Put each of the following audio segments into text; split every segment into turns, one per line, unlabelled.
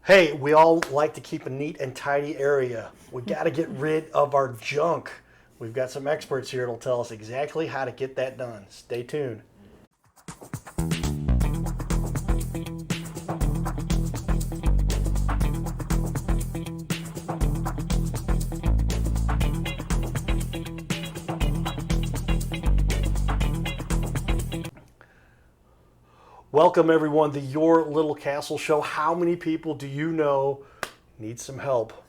Hey, we all like to keep a neat and tidy area. We got to get rid of our junk. We've got some experts here that'll tell us exactly how to get that done. Stay tuned. Welcome everyone to Your Little Castle Show. How many people do you know need some help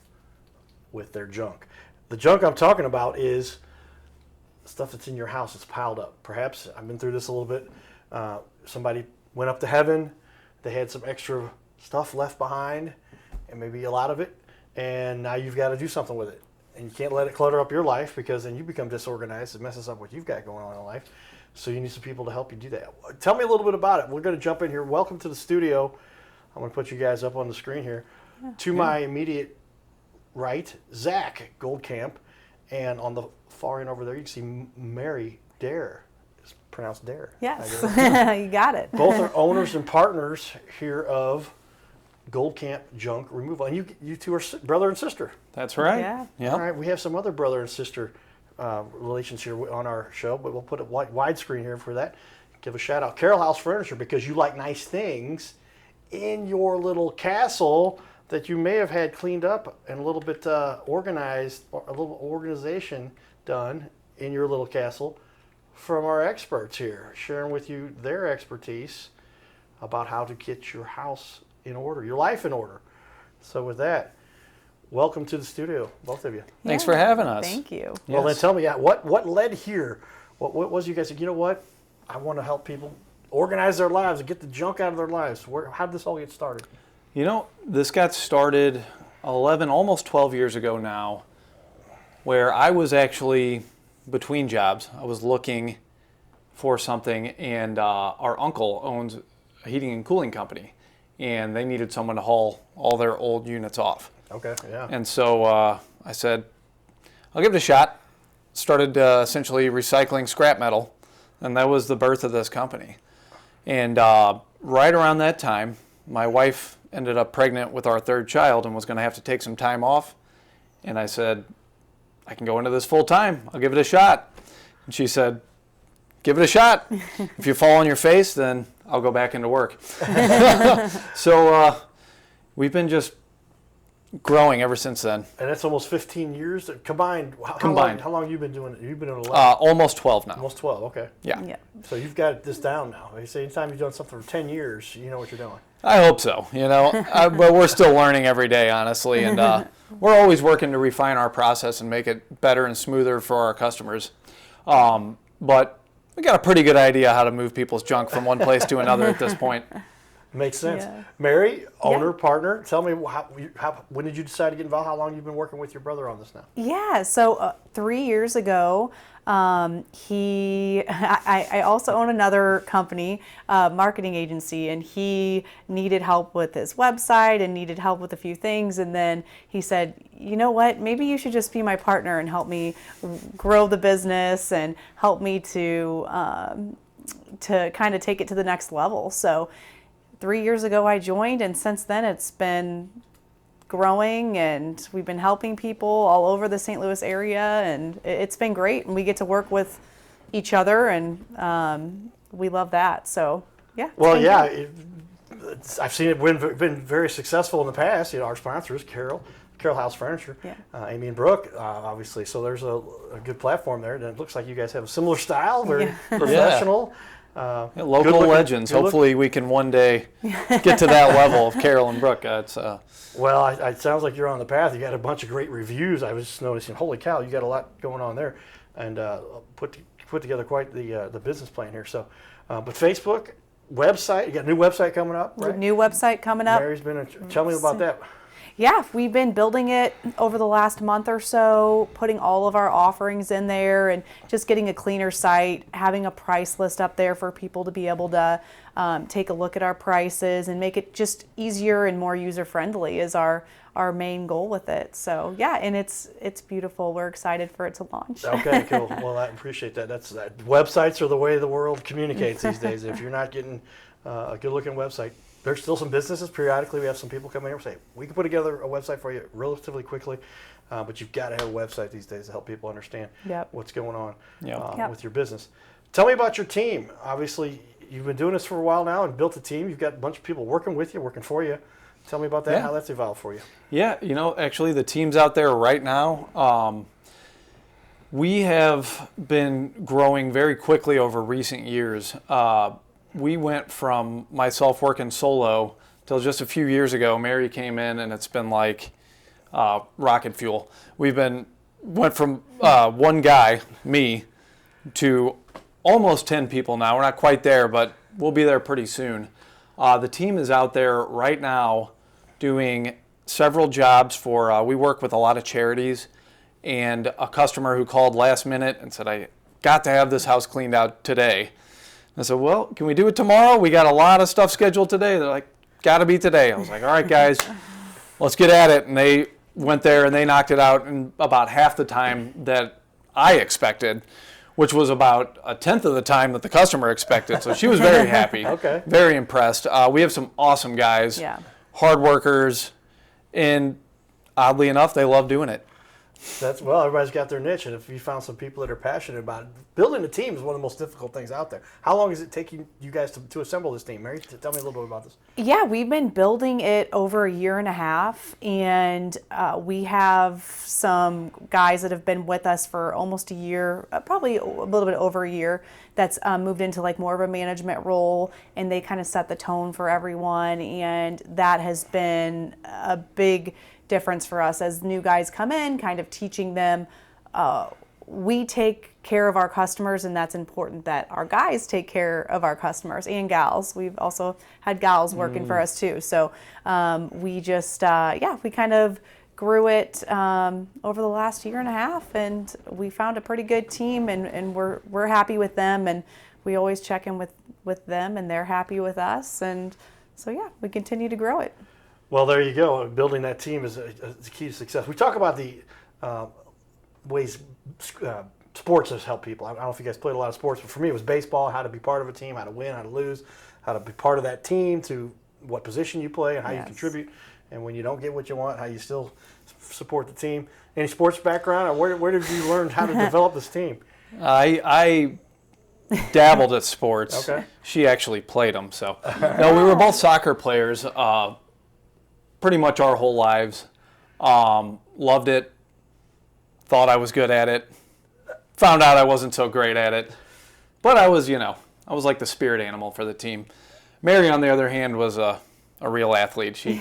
with their junk? The junk I'm talking about is stuff that's in your house. It's piled up. Perhaps, I've been through this a little bit. Somebody went up to heaven. They had some extra stuff left behind, and maybe a lot of it, and now you've got to do something with it. And you can't let it clutter up your life, because then you become disorganized. It messes up what you've got going on in life. So you need some people to help you do that. Tell me a little bit about it. We're going to jump in here. Welcome to the studio. I'm going to put you guys up on the screen here. To my immediate right, Zach Goldkamp. And on the far end over there, you can see Mary Dare. It's pronounced Dare.
Yes, you got it.
Both are owners and partners here of Goldkamp Junk Removal. And you two are brother and sister.
That's right.
Yeah.
Yep.
All right, we have some other brother and sister relations here on our show, but we'll put a widescreen here for that. Give a shout out, Carol House Furniture, because you like nice things in your little castle that you may have had cleaned up and a little bit organized, or a little organization done in your little castle from our experts here, sharing with you their expertise about how to get your house in order, your life in order. So with that, welcome to the studio, both of you.
Thanks for having us.
Thank you.
Well, then tell me, what led here? What was you guys said, you know what? I want to help people organize their lives and get the junk out of their lives. How did this all get started?
You know, this got started 11, almost 12 years ago now, where I was actually between jobs. I was looking for something, and our uncle owns a heating and cooling company, and they needed someone to haul all their old units off.
Okay, yeah.
And so I said, I'll give it a shot. Started essentially recycling scrap metal, and that was the birth of this company. And right around that time, my wife ended up pregnant with our third child and was going to have to take some time off. And I said, I can go into this full time. I'll give it a shot. And she said, give it a shot. If you fall on your face, then I'll go back into work. So we've been just growing ever since then.
And that's almost 15 years combined. How long have you been doing it? You've been doing it
almost 12 now.
Almost 12, okay.
Yeah.
So you've got this down now. They say anytime you've done something for 10 years, you know what you're doing.
I hope so, but we're still learning every day, honestly, and we're always working to refine our process and make it better and smoother for our customers. But we got a pretty good idea how to move people's junk from one place to another at this point.
Makes sense.
Yeah.
Mary, owner, partner, tell me, when did you decide to get involved? How long you've been working with your brother on this now?
Yeah, so 3 years ago, I also own another company, marketing agency, and he needed help with his website and needed help with a few things. And then he said, you know what, maybe you should just be my partner and help me grow the business and help me to kind of take it to the next level. So 3 years ago I joined, and since then it's been growing, and we've been helping people all over the St. Louis area, and it's been great, and we get to work with each other, and we love that. So yeah.
Well, yeah, I've seen it been very successful in the past. Our sponsors, Carol House Furniture, Amy and Brooke, obviously. So there's a good platform there, and it looks like you guys have a similar style, very professional.
Local legends. Hopefully we can one day get to that level of Carol and Brooke.
Well, it sounds like you're on the path. You got a bunch of great reviews. I was just noticing, holy cow, you got a lot going on there, and put together quite the business plan here. So, but Facebook, website, you got a new website coming up, right?
New website coming up.
Mary's been, tell me about that.
Yeah, we've been building it over the last month or so, putting all of our offerings in there and just getting a cleaner site, having a price list up there for people to be able to take a look at our prices and make it just easier and more user-friendly as our our main goal with it. So yeah, and it's beautiful. We're excited for it to launch.
Okay, cool. Well, I appreciate that. Websites are the way the world communicates these days. If you're not getting a good-looking website, there's still some businesses. Periodically, we have some people come in here and say, we can put together a website for you relatively quickly, but you've got to have a website these days to help people understand what's going on with your business. Tell me about your team. Obviously, you've been doing this for a while now and built a team. You've got a bunch of people working with you, working for you. Tell me about that, how that's evolved for you.
Yeah, actually the team's out there right now. We have been growing very quickly over recent years. We went from myself working solo till just a few years ago. Mary came in, and it's been like rocket fuel. Went from one guy, me, to almost 10 people now. We're not quite there, but we'll be there pretty soon. The team is out there right now doing several jobs for, we work with a lot of charities, and a customer who called last minute and said, I got to have this house cleaned out today. I said, well, can we do it tomorrow? We got a lot of stuff scheduled today. They're like, got to be today. I was like, all right, guys, let's get at it. And they went there and they knocked it out in about half the time that I expected, which was about a tenth of the time that the customer expected. So she was very happy, very impressed. We have some awesome guys, hard workers, and oddly enough, they love doing it.
Well, everybody's got their niche, and if you found some people that are passionate about it, building a team is one of the most difficult things out there. How long is it taking you guys to assemble this team? Mary, tell me a little bit about this.
Yeah, we've been building it over a year and a half, and we have some guys that have been with us for almost a year, probably a little bit over a year, that's moved into like more of a management role, and they kind of set the tone for everyone, and that has been a big difference for us as new guys come in, kind of teaching them. We take care of our customers, and that's important that our guys take care of our customers and gals. We've also had gals working for us too. So we just, we kind of grew it over the last year and a half, and we found a pretty good team, and we're happy with them, and we always check in with them, and they're happy with us, and so yeah, we continue to grow it.
Well, there you go. Building that team is the key to success. We talk about the ways sports has helped people. I don't know if you guys played a lot of sports, but for me it was baseball, how to be part of a team, how to win, how to lose, how to be part of that team, to what position you play and how you contribute. And when you don't get what you want, how you still support the team. Any sports background, or where did you learn how to develop this team?
I dabbled at sports.
Okay.
She actually played them. So no, we were both soccer players pretty much our whole lives. Loved it. Thought I was good at it. Found out I wasn't so great at it. But I was like the spirit animal for the team. Mary, on the other hand, was a real athlete. She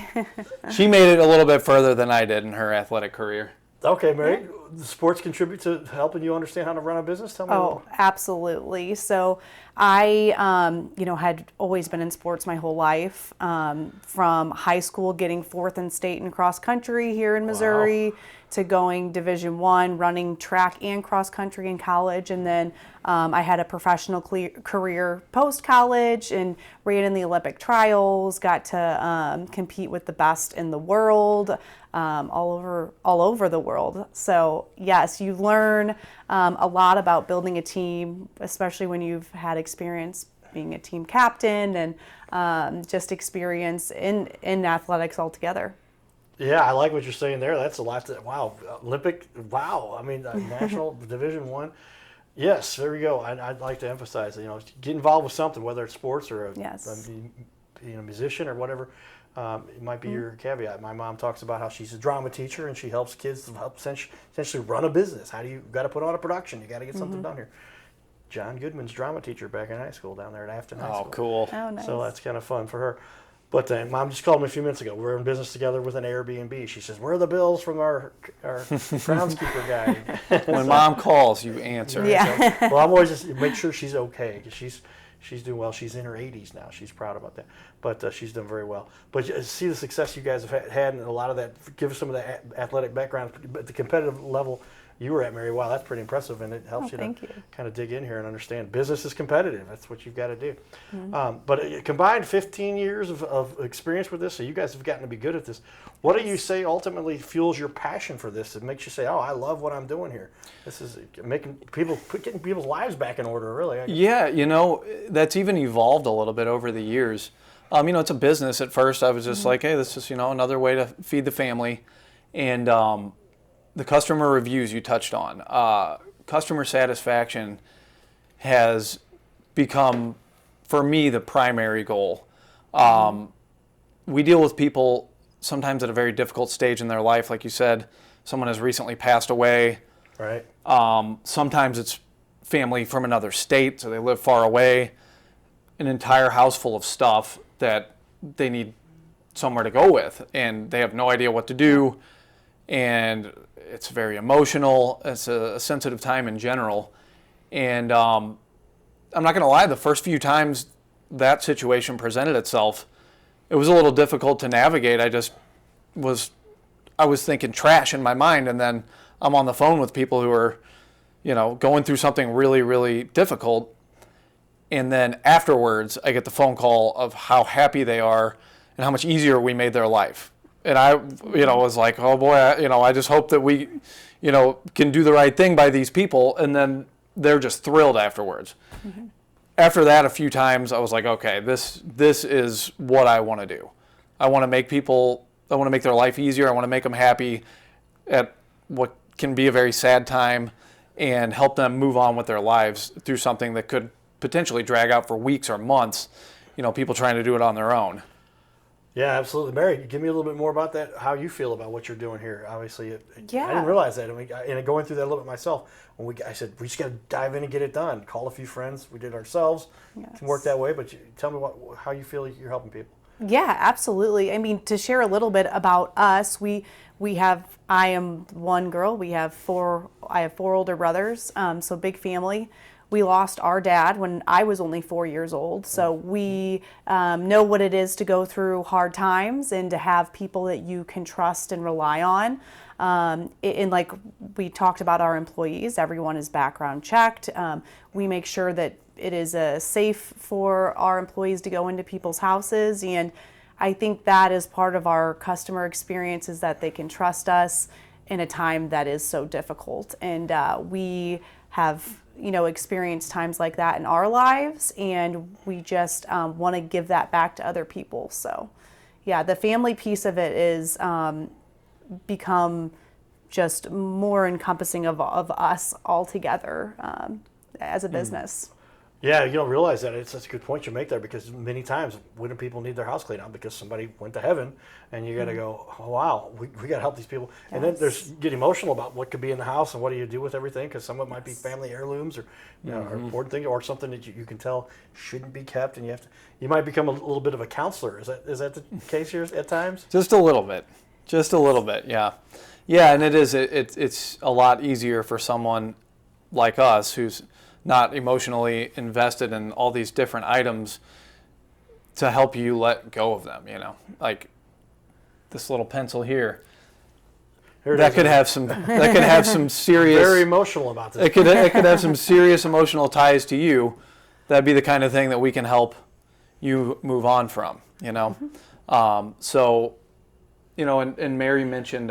made it a little bit further than I did in her athletic career.
Okay, Mary, the sports contribute to helping you understand how to run a business? Tell me a little.
Absolutely. So I, had always been in sports my whole life, from high school getting 4th in state in cross country here in Missouri, to going Division I, running track and cross country in college, and then I had a professional career post-college and ran in the Olympic trials, got to compete with the best in the world, all over the world. So yes, you learn a lot about building a team, especially when you've had experience being a team captain and just experience in athletics altogether.
Yeah, I like what you're saying there. That's a lot. Olympic. Wow. I mean, national Division I. Yes, there we go. I'd like to emphasize, get involved with something, whether it's sports or a musician or whatever. It might be your caveat. My mom talks about how she's a drama teacher and she helps kids essentially run a business. How do you got to put on a production? You got to get something done here. John Goodman's drama teacher back in high school down there at Afton High School.
Oh, cool.
Oh, nice.
So that's kind of fun for her. But Mom just called me a few minutes ago. We're in business together with an Airbnb. She says, where are the bills from our groundskeeper guy?
When Mom calls, you answer.
Yeah.
So, well, I'm always just make sure she's okay, because she's doing well. She's in her 80s now. She's proud about that. But she's done very well. But see the success you guys have had, and a lot of that, give us some of that athletic background, but the competitive level, you were at, Mary. Wow, that's pretty impressive, and it helps you to
thank you.
kind of dig in here and understand business is competitive. That's what you've got to do. But combined 15 years of experience with this, so you guys have gotten to be good at this. What do you say ultimately fuels your passion for this? It makes you say, "Oh, I love what I'm doing here. This is getting people's lives back in order." Really.
Yeah, that's even evolved a little bit over the years. It's a business. At first, I was just like, hey, this is another way to feed the family, and the customer reviews you touched on. Customer satisfaction has become, for me, the primary goal. We deal with people sometimes at a very difficult stage in their life. Like you said, someone has recently passed away.
Right.
Sometimes it's family from another state, so they live far away. An entire house full of stuff that they need somewhere to go with, and they have no idea what to do. And it's very emotional. It's a sensitive time in general. And I'm not going to lie, the first few times that situation presented itself, it was a little difficult to navigate. I was thinking trash in my mind, and then I'm on the phone with people who are, going through something really, really difficult. And then afterwards, I get the phone call of how happy they are and how much easier we made their life. And I, was like, oh boy, I just hope that we, can do the right thing by these people. And then they're just thrilled afterwards. Mm-hmm. After that, a few times, I was like, okay, this is what I want to do. I want to make their life easier. I want to make them happy at what can be a very sad time and help them move on with their lives through something that could potentially drag out for weeks or months, people trying to do it on their own.
Yeah, absolutely. Mary, give me a little bit more about that, how you feel about what you're doing here. Obviously,
Yeah.
I didn't realize that. And going through that a little bit myself, I said, we just got to dive in and get it done. Call a few friends. We did it ourselves.
Yes.
It can work that way, but tell me how you feel you're helping people.
Yeah, absolutely. I mean, to share a little bit about us, I am one girl. I have four older brothers, so big family. We lost our dad when I was only 4 years old, so we know what it is to go through hard times and to have people that you can trust and rely on. And like we talked about our employees, everyone is background checked. We make sure that it is safe for our employees to go into people's houses, and I think that is part of our customer experience, is that they can trust us in a time that is so difficult. And we have experienced times like that in our lives, and we just want to give that back to other people. So yeah, the family piece of it is become just more encompassing of us all together as a business.
Yeah, you don't realize that. It's such a good point you make there, because many times, when do people need their house cleaned out? Because somebody went to heaven, and you got to go, oh, wow, we got to help these people. Yes. And then get emotional about what could be in the house and what do you do with everything, because some of it might be family heirlooms or or important things, or something that you can tell shouldn't be kept, and you might become a little bit of a counselor. Is that the case here at times?
Just a little bit, yeah. Yeah, and it's a lot easier for someone like us who's not emotionally invested in all these different items to help you let go of them, like this little pencil here. That could have some serious,
very emotional about this.
It could have some serious emotional ties to you. That'd be the kind of thing that we can help you move on from, So, and Mary mentioned,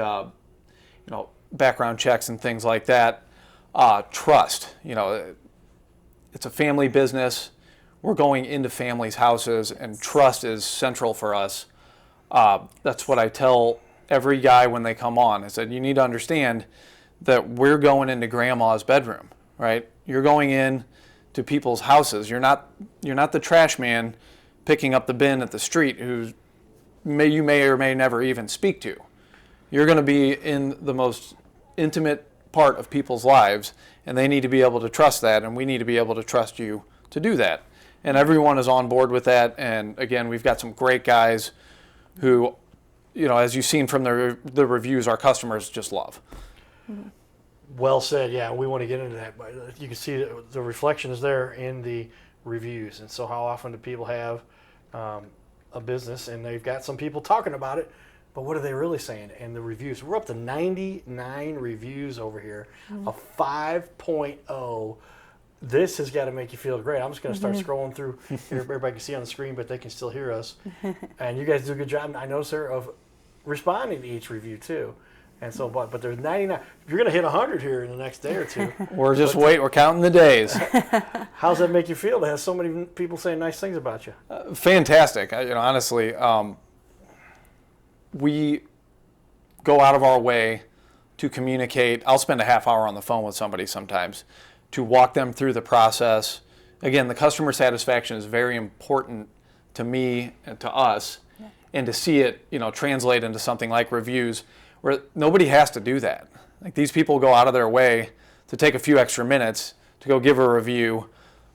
background checks and things like that. Trust, it's a family business. We're going into families' houses, and trust is central for us. That's what I tell every guy when they come on. I said, you need to understand that we're going into grandma's bedroom, right? You're going in to people's houses. You're not the trash man picking up the bin at the street you may or may never even speak to. You're going to be in the most intimate part of people's lives, and they need to be able to trust that, and we need to be able to trust you to do that. And everyone is on board with that. And again, we've got some great guys who, as you've seen from the reviews, our customers just love.
Well said. Yeah, we want to get into that, but you can see the reflection is there in the reviews. And so how often do people have a business and they've got some people talking about it, but what are they really saying? And the reviews, we're up to 99 reviews over here, a 5.0. This has got to make you feel great. I'm just going to start scrolling through. Everybody can see on the screen, but they can still hear us. And you guys do a good job. I notice there of responding to each review too. And so, but there's 99. You're going to hit 100 here in the next day or two.
We're counting the days.
How's that make you feel to have so many people saying nice things about you?
Fantastic. Honestly, we go out of our way to communicate. I'll spend a half hour on the phone with somebody sometimes to walk them through the process. Again, the customer satisfaction is very important to me and to us, and to see it, translate into something like reviews, where nobody has to do that. Like, these people go out of their way to take a few extra minutes to go give a review,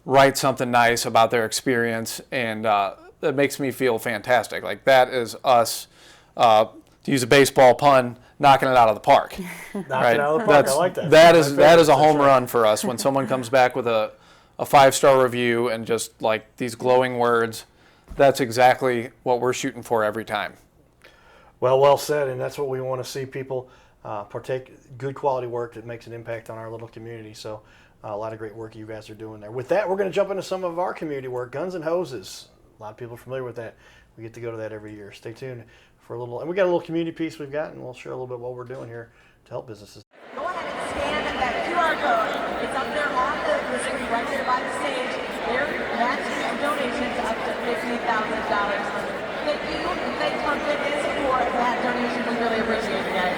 write something nice about their experience, and that makes me feel fantastic. Like, that is us, to use a baseball pun, knocking it out of the park.
Knocking it out of the park. I like that.
That is a home run for us when someone comes back with a 5-star review and just like these glowing words. That's exactly what we're shooting for every time.
Well said, and that's what we want to see, people partake good quality work that makes an impact on our little community. So a lot of great work you guys are doing there. With that, we're going to jump into some of our community work, Guns and Hoses. A lot of people are familiar with that. We get to go to that every year. Stay tuned for a little, and we got a little community piece we've got, and we'll share a little bit what we're doing here to help businesses.
Go ahead and scan that QR code. It's up there on the screen right there by the stage. They're matching donations up to $50,000. Thank you, and thanks for goodness for that donation. We really appreciate it, guys.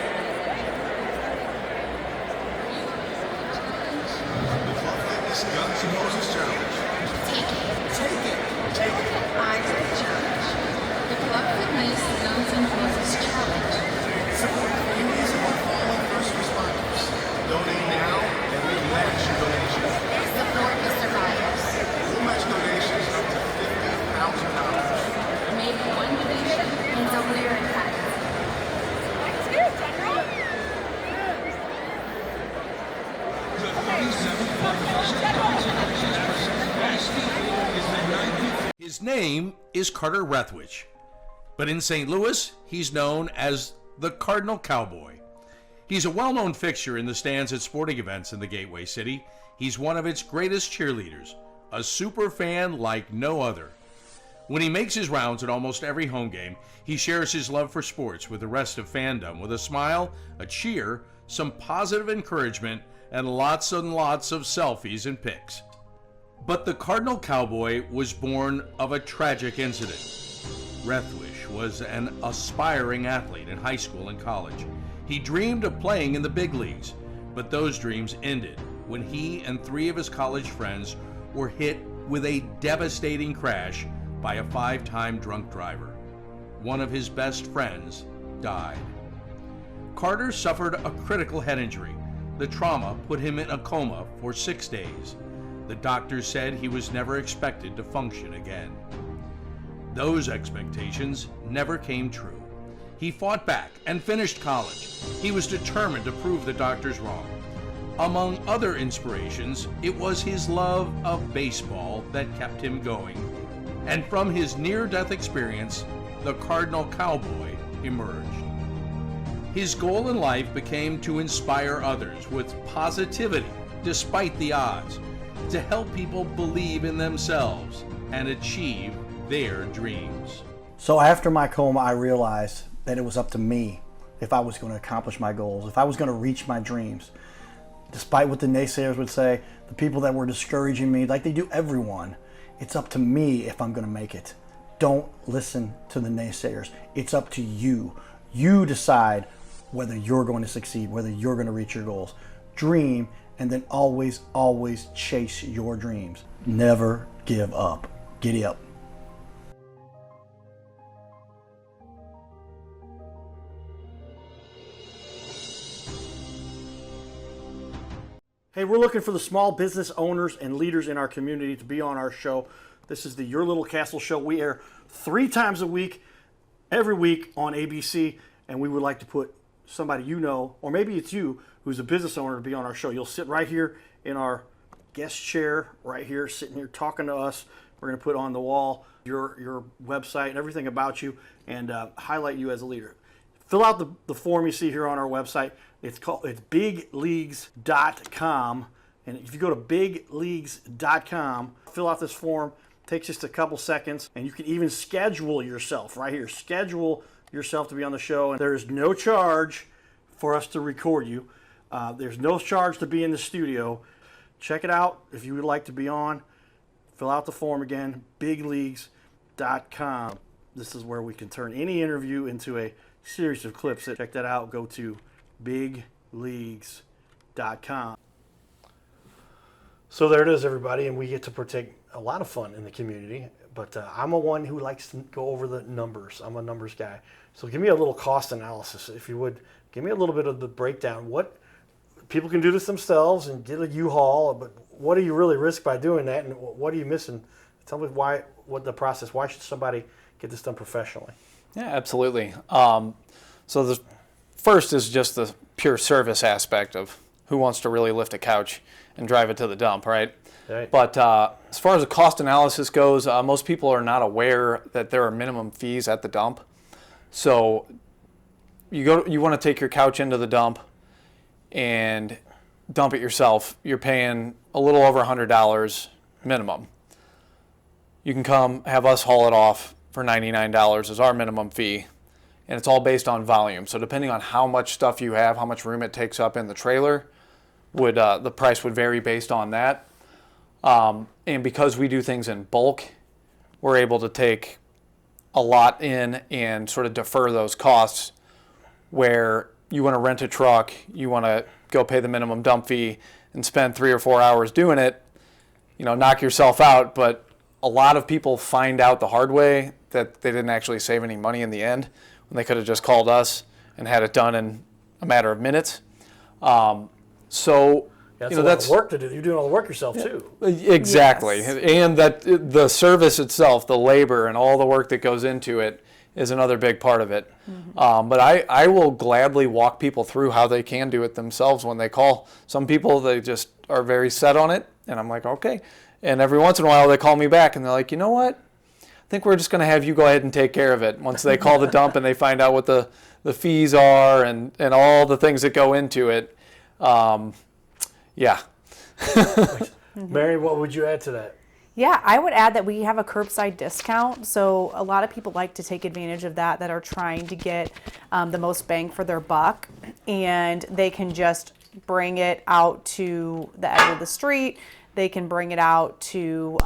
The Club Fitness Guns and Hoses Challenge. Take it.
I say challenge. The Club Fitness Guns and Hoses Challenge.
Support families of our fallen first responders. Donate now, and we match your donation.
Support the survivors.
We'll match donations up to $50,000.
Make one donation and double your impact.
His name is Carter Rethwich, but in St. Louis, he's known as the Cardinal Cowboy. He's a well-known fixture in the stands at sporting events in the Gateway City. He's one of its greatest cheerleaders, a super fan like no other. When he makes his rounds at almost every home game, he shares his love for sports with the rest of fandom with a smile, a cheer, some positive encouragement, and lots and lots of selfies and pics. But the Cardinal Cowboy was born of a tragic incident. Rethwich was an aspiring athlete in high school and college. He dreamed of playing in the big leagues, but those dreams ended when he and 3 of his college friends were hit with a devastating crash by a 5-time drunk driver. One of his best friends died. Carter suffered a critical head injury. The trauma put him in a coma for 6 days. The doctors said he was never expected to function again. Those expectations never came true. He fought back and finished college. He was determined to prove the doctors wrong. Among other inspirations, it was his love of baseball that kept him going. And from his near-death experience, the Cardinal Cowboy emerged. His goal in life became to inspire others with positivity despite the odds, to help people believe in themselves and achieve their dreams.
So after my coma, I realized that it was up to me if I was going to accomplish my goals, if I was going to reach my dreams. Despite what the naysayers would say, the people that were discouraging me, like they do everyone, it's up to me if I'm going to make it. Don't listen to the naysayers. It's up to you. You decide whether you're going to succeed, whether you're going to reach your goals. Dream, and then always, always chase your dreams. Never give up. Giddy up.
Hey, we're looking for the small business owners and leaders in our community to be on our show. This is the Your Little Castle Show. We air 3 times a week, every week on ABC, and we would like to put somebody you know, or maybe it's you, who's a business owner to be on our show. You'll sit right here in our guest chair, right here, sitting here talking to us. We're going to put on the wall your website and everything about you and highlight you as a leader. fill out the form you see here on our website. It's bigleagues.com. And if you go to bigleagues.com, fill out this form. It takes just a couple seconds. And you can even schedule yourself right here. Schedule yourself to be on the show. And there's no charge for us to record you. There's no charge to be in the studio. Check it out if you would like to be on. Fill out the form again, bigleagues.com. This is where we can turn any interview into a series of clips. Check that out. Go to bigleagues.com. So there it is, everybody, and we get to partake a lot of fun in the community. But I'm a one who likes to go over the numbers. I'm a numbers guy. So give me a little cost analysis, if you would. Give me a little bit of the breakdown. What people can do this themselves and get a U-Haul, but what do you really risk by doing that, and what are you missing? Tell me what the process. Why should somebody get this done professionally?
Yeah, absolutely. So the first is just the pure service aspect of who wants to really lift a couch and drive it to the dump, right?
Right.
But as far as the cost analysis goes, most people are not aware that there are minimum fees at the dump. So you want to take your couch into the dump and dump it yourself. You're paying a little over $100 minimum. You can come have us haul it off for $99 as our minimum fee, and it's all based on volume. So depending on how much stuff you have, how much room it takes up in the trailer, the price would vary based on that. And because we do things in bulk, we're able to take a lot in and sort of defer those costs. Where you want to rent a truck, you want to go pay the minimum dump fee and spend 3 or 4 hours doing it, knock yourself out. But a lot of people find out the hard way that they didn't actually save any money in the end when they could have just called us and had it done in a matter of minutes.
That's a lot of work to do. You're doing all the work yourself too.
Exactly.
Yes.
And that the service itself, the labor and all the work that goes into it is another big part of it. Mm-hmm. But I will gladly walk people through how they can do it themselves when they call. Some people, they just are very set on it, and I'm like, okay. And every once in a while they call me back and they're like, you know what? I think we're just going to have you go ahead and take care of it. Once they call the dump and they find out what the fees are and all the things that go into it. Yeah.
Mary, what would you add to that?
Yeah, I would add that we have a curbside discount. So a lot of people like to take advantage of that are trying to get the most bang for their buck. And they can just bring it out to the edge of the street. They can bring it out to,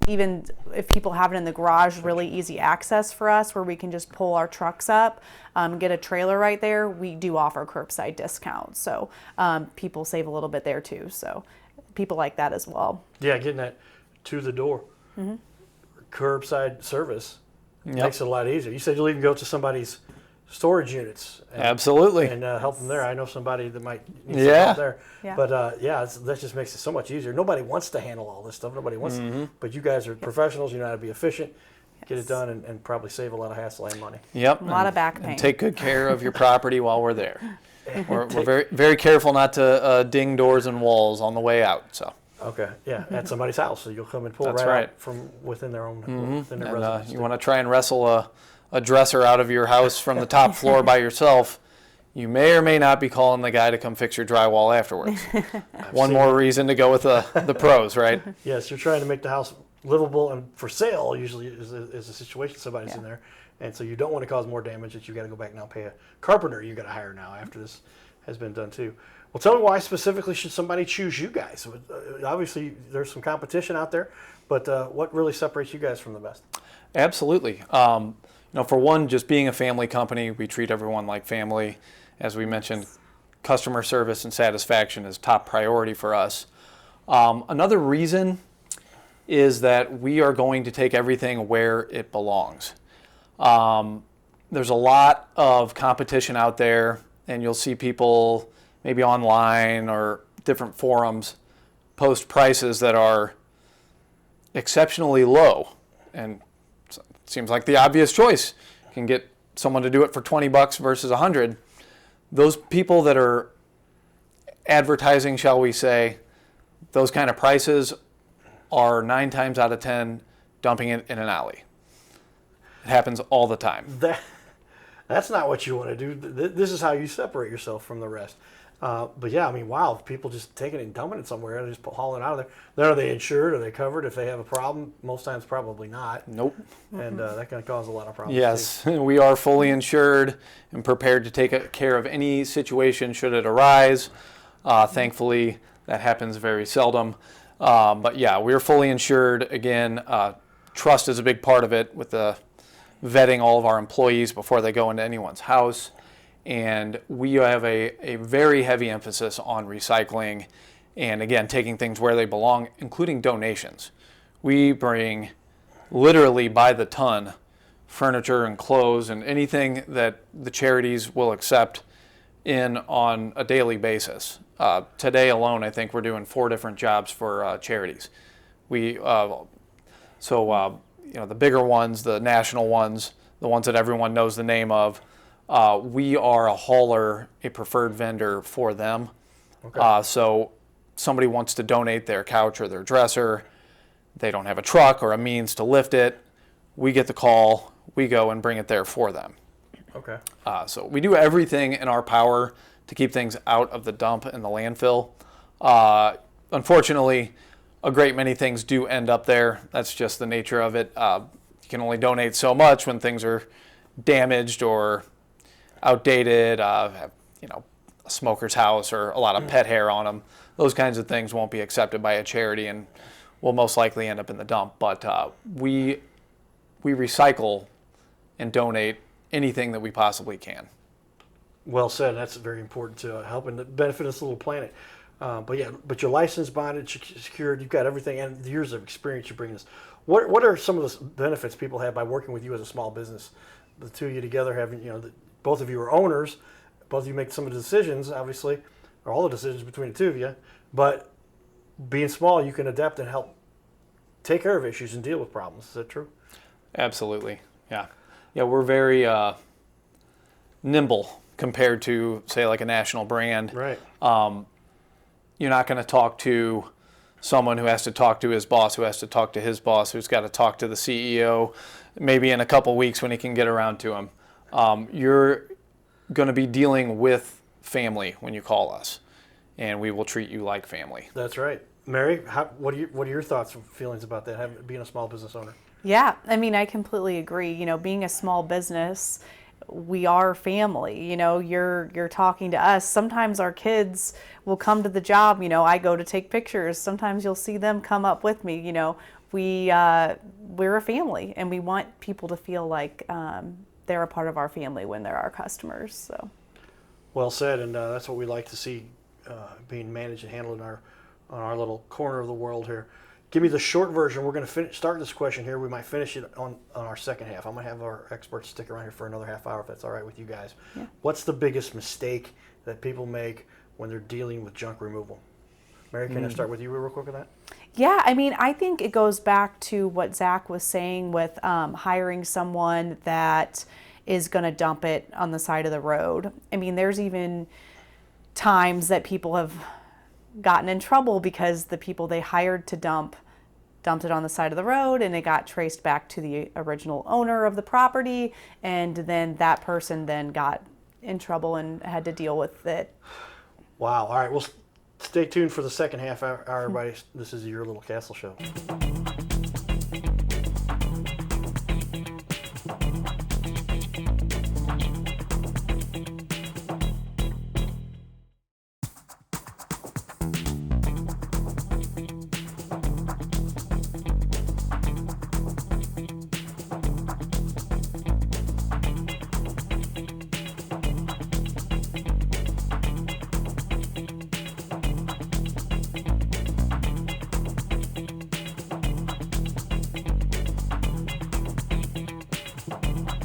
even if people have it in the garage, really easy access for us where we can just pull our trucks up, get a trailer right there. We do offer curbside discounts. So people save a little bit there too. So people like that as well.
Yeah, getting that to the door. Mm-hmm. Curbside service makes it a lot easier. You said you'll even go to somebody's storage units.
Absolutely.
And help them there. I know somebody that might need some help there.
Yeah.
But that just makes it so much easier. Nobody wants to handle all this stuff. Nobody wants to. But you guys are professionals. You know how to be efficient, get it done, and probably save a lot of hassle and money.
Yep.
A lot of back pain.
And take good care of your property while we're there. We're very, very careful not to ding doors and walls on the way out. So.
Okay, yeah, at somebody's house, so you'll come and pull
That's
right
right.
out from within their own within their
And
residence.
you want to try and wrestle a dresser out of your house from the top floor by yourself, you may or may not be calling the guy to come fix your drywall afterwards. One more reason to go with the pros, right?
Yes, you're trying to make the house livable and for sale. Usually is a situation somebody's in there, and so you don't want to cause more damage that you got to go back now and pay a carpenter you got to hire now after this has been done too. Well, tell me why specifically should somebody choose you guys? Obviously, there's some competition out there, but what really separates you guys from the best?
Absolutely. For one, just being a family company, we treat everyone like family. As we mentioned, customer service and satisfaction is top priority for us. Another reason is that we are going to take everything where it belongs. There's a lot of competition out there, and you'll see people maybe online or different forums post prices that are exceptionally low, and it seems like the obvious choice. You can get someone to do it for $20 versus $100. Those people that are advertising, shall we say, those kind of prices are 9 times out of 10 dumping it in an alley. It happens all the time.
That's not what you want to do. This is how you separate yourself from the rest. But yeah, I mean, wow, if people just taking it and dumping it somewhere and just hauling it out of there. Then are they insured? Are they covered if they have a problem? Most times, probably not.
Nope.
And that can cause a lot of problems.
Yes, we are fully insured and prepared to take care of any situation should it arise. Thankfully, that happens very seldom. But yeah, we're fully insured. Again, trust is a big part of it with the vetting all of our employees before they go into anyone's house. And we have a very heavy emphasis on recycling and, again, taking things where they belong, including donations. We bring literally by the ton furniture and clothes and anything that the charities will accept in on a daily basis. Today alone, I think we're doing 4 different jobs for charities. The bigger ones, the national ones, the ones that everyone knows the name of, we are a hauler, a preferred vendor for them.
Okay.
So somebody wants to donate their couch or their dresser, they don't have a truck or a means to lift it, we get the call, we go and bring it there for them.
Okay.
So we do everything in our power to keep things out of the dump and the landfill. Unfortunately, a great many things do end up there. That's just the nature of it. You can only donate so much when things are damaged or outdated, have, a smoker's house or a lot of pet hair on them. Those kinds of things won't be accepted by a charity and will most likely end up in the dump. But we recycle and donate anything that we possibly can.
Well said. That's very important to helping to benefit this little planet. But you're licensed, bonded, secured. You've got everything, and the years of experience you bring this. What are some of the benefits people have by working with you as a small business? The two of you together having, both of you are owners. Both of you make some of the decisions, obviously, or all the decisions between the two of you. But being small, you can adapt and help take care of issues and deal with problems. Is that true?
Absolutely. Yeah. Yeah, we're very nimble compared to, say, like a national brand.
Right.
You're not going to talk to someone who has to talk to his boss, who has to talk to his boss, who's got to talk to the CEO, maybe in a couple weeks when he can get around to him. You're going to be dealing with family when you call us, and we will treat you like family.
That's right. Mary, what are your thoughts and feelings about that, being a small business owner?
Yeah, I mean, I completely agree. Being a small business, we are family. You're talking to us. Sometimes our kids will come to the job. I go to take pictures. Sometimes you'll see them come up with me. We're a family, and we want people to feel like they're a part of our family when they're our customers. So,
well said, and that's what we like to see being managed and handled on our little corner of the world here. Give me the short version. We're going to start this question here. We might finish it on our second half. I'm going to have our experts stick around here for another half hour if that's all right with you guys.
Yeah.
What's the biggest mistake that people make when they're dealing with junk removal? Mary, can I start with you real quick with that?
Yeah, I mean, I think it goes back to what Zach was saying with hiring someone that is going to dump it on the side of the road. I mean, there's even times that people have gotten in trouble because the people they hired to dumped it on the side of the road, and it got traced back to the original owner of the property, and then that person then got in trouble and had to deal with it.
Wow. All right. Well, stay tuned for the second half hour, everybody. This is Your Little Castle Show.